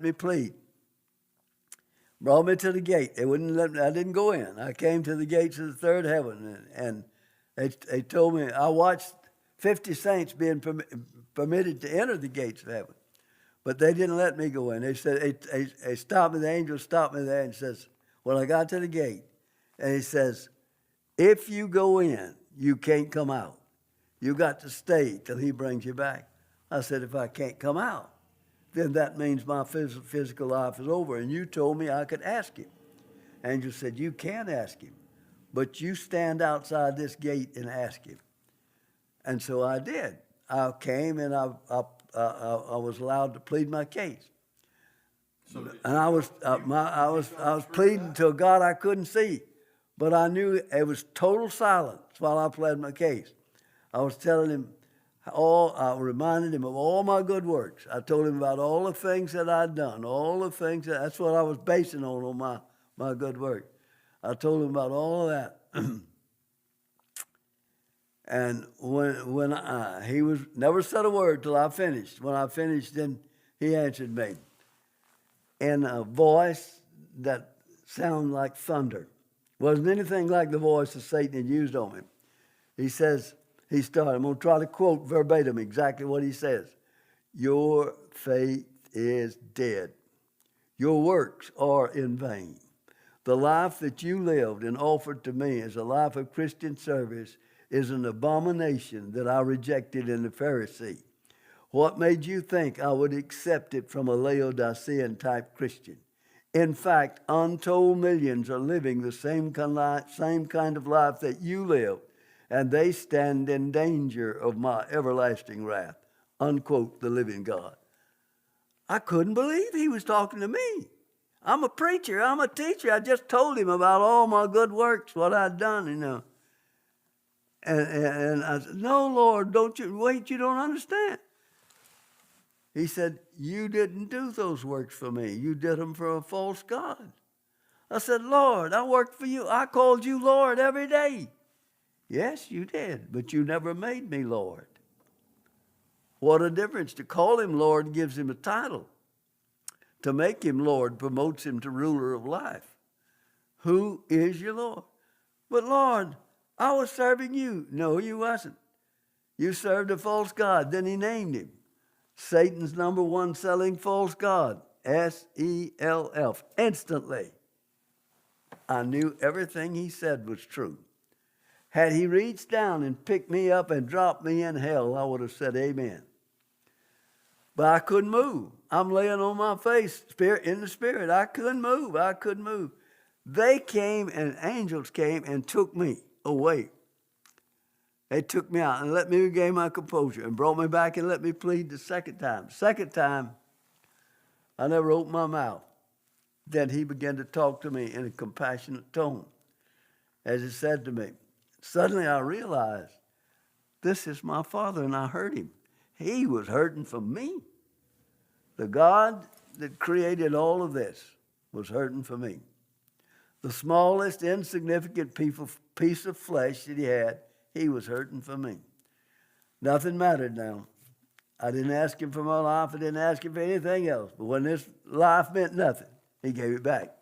me plead. Brought me to the gate. They wouldn't let me. I didn't go in. I came to the gates of the third heaven, and they told me, I watched 50 saints being permitted to enter the gates of heaven, but they didn't let me go in. They said, they stopped me. The angel stopped me there and says, well, I got to the gate, and he says, if you go in, you can't come out. You got to stay till he brings you back. I said, if I can't come out, then that means my physical life is over. And you told me I could ask him. Angel said, you can ask him, but you stand outside this gate and ask him. And so I did. I came and I was allowed to plead my case. And I was pleading to a God I couldn't see, but I knew it was total silence while I pled my case. I was telling him I reminded him of all my good works. I told him about all the things that I'd done, all the things that's what I was basing on my good work. I told him about all of that. And when he was never said a word till I finished. When I finished, then he answered me in a voice that sounded like thunder. Wasn't anything like the voice that Satan had used on him. He says, he started, I'm going to try to quote verbatim exactly what he says. Your faith is dead. Your works are in vain. The life that you lived and offered to me as a life of Christian service is an abomination that I rejected in the Pharisee. What made you think I would accept it from a Laodicean type Christian? In fact, untold millions are living the same kind of life that you lived, and they stand in danger of my everlasting wrath. Unquote, the living God. I couldn't believe he was talking to me. I'm a preacher. I'm a teacher. I just told him about all my good works, what I'd done, And I said, no, Lord, you don't understand. He said, you didn't do those works for me. You did them for a false God. I said, Lord, I worked for you. I called you Lord every day. Yes, you did, but you never made me Lord. What a difference. To call him Lord gives him a title. To make him Lord promotes him to ruler of life. Who is your Lord? But Lord, I was serving you. No, you wasn't. You served a false God. Then he named him. Satan's number one selling false God. SELF. Instantly. I knew everything he said was true. Had he reached down and picked me up and dropped me in hell, I would have said amen. But I couldn't move. I'm laying on my face, in the spirit. I couldn't move. They came and angels came and took me away. They took me out and let me regain my composure and brought me back and let me plead the second time. Second time, I never opened my mouth. Then he began to talk to me in a compassionate tone. As he said to me, suddenly I realized, this is my Father, and I heard him. He was hurting for me. The God that created all of this was hurting for me. The smallest, insignificant piece of flesh that he had, he was hurting for me. Nothing mattered now. I didn't ask him for my life. I didn't ask him for anything else. But when this life meant nothing, he gave it back.